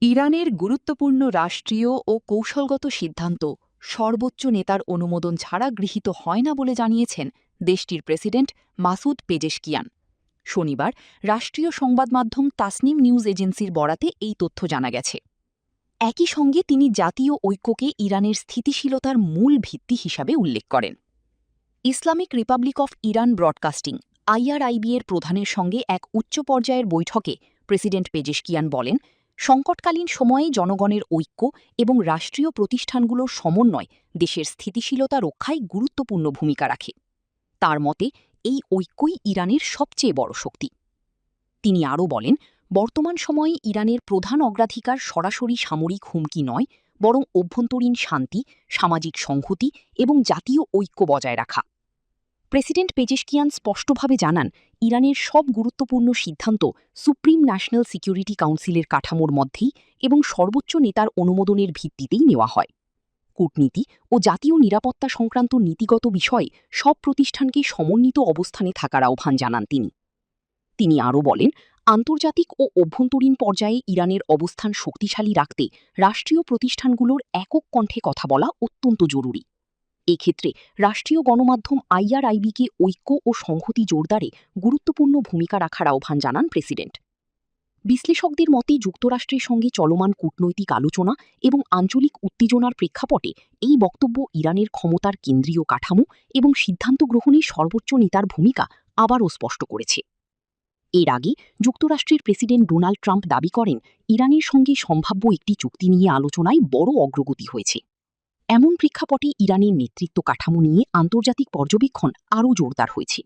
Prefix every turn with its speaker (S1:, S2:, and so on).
S1: ইরানের গুরুত্বপূর্ণ রাষ্ট্রীয় ও কৌশলগত সিদ্ধান্ত সর্বোচ্চ নেতার অনুমোদন ছাড়া গৃহীত হয় না বলে জানিয়েছেন দেশটির প্রেসিডেন্ট মাসুদ পেজেশকিয়ান। শনিবার রাষ্ট্রীয় সংবাদ মাধ্যম তাসনিম নিউজ এজেন্সির বরাতে এই তথ্য জানা গেছে। একই সঙ্গে তিনি জাতীয় ঐক্যকে ইরানের স্থিতিশীলতার মূল ভিত্তি হিসাবে উল্লেখ করেন। Islamic Republic of Iran broadcasting IRIB এর প্রধানের সঙ্গে এক উচ্চ পর্যায়ের বৈঠকে প্রেসিডেন্ট পেজেশকিয়ান বলেন, সংকটকালীন সময়ে জনগণের ঐক্য এবং রাষ্ট্রীয় প্রতিষ্ঠানগুলোর সমন্বয় দেশের স্থিতিশীলতা রক্ষায় গুরুত্বপূর্ণ ভূমিকা রাখে। তার মতে এই ঐক্যই ইরানের সবচেয়ে বড় শক্তি। তিনি আরও বলেন, বর্তমান সময়ে ইরানের প্রধান অগ্রাধিকার সরাসরি সামরিক হুমকি নয়, বরং অভ্যন্তরীণ শান্তি, সামাজিক সংহতি এবং জাতীয় ঐক্য বজায় রাখা। প্রেসিডেন্ট পেজেশকিয়ান স্পষ্টভাবে জানান, ইরানের সব গুরুত্বপূর্ণ সিদ্ধান্ত সুপ্রিম ন্যাশনাল সিকিউরিটি কাউন্সিলের কাঠামোর মধ্যেই এবং সর্বোচ্চ নেতার অনুমোদনের ভিত্তিতেই নেওয়া হয়। কূটনীতি ও জাতীয় নিরাপত্তা সংক্রান্ত নীতিগত বিষয়ে সব প্রতিষ্ঠানকে সমন্বিত অবস্থানে থাকার আহ্বান জানান তিনি আরও বলেন, আন্তর্জাতিক ও অভ্যন্তরীণ পর্যায়ে ইরানের অবস্থান শক্তিশালী রাখতে রাষ্ট্রীয় প্রতিষ্ঠানগুলোর একক কণ্ঠে কথা বলা অত্যন্ত জরুরি। এক্ষেত্রে রাষ্ট্রীয় গণমাধ্যম IRIB-কে ঐক্য ও সংহতি জোরদারে গুরুত্বপূর্ণ ভূমিকা রাখার আহ্বান জানান প্রেসিডেন্ট। বিশ্লেষকদের মতে যুক্তরাষ্ট্রের সঙ্গে চলমান কূটনৈতিক আলোচনা এবং আঞ্চলিক উত্তেজনার প্রেক্ষাপটে এই বক্তব্য ইরানের ক্ষমতার কেন্দ্রীয় কাঠামো এবং সিদ্ধান্ত গ্রহণে সর্বোচ্চ নেতার ভূমিকা আবারও স্পষ্ট করেছে। এর আগে যুক্তরাষ্ট্রের প্রেসিডেন্ট ডোনাল্ড ট্রাম্প দাবি করেন, ইরানের সঙ্গে সম্ভাব্য একটি চুক্তি নিয়ে আলোচনায় বড় অগ্রগতি হয়েছে। এমন প্রেক্ষাপটে ইরানের নেতৃত্ব কাঠামো নিয়ে আন্তর্জাতিক পর্যবেক্ষণ আরও জোরদার হয়েছে।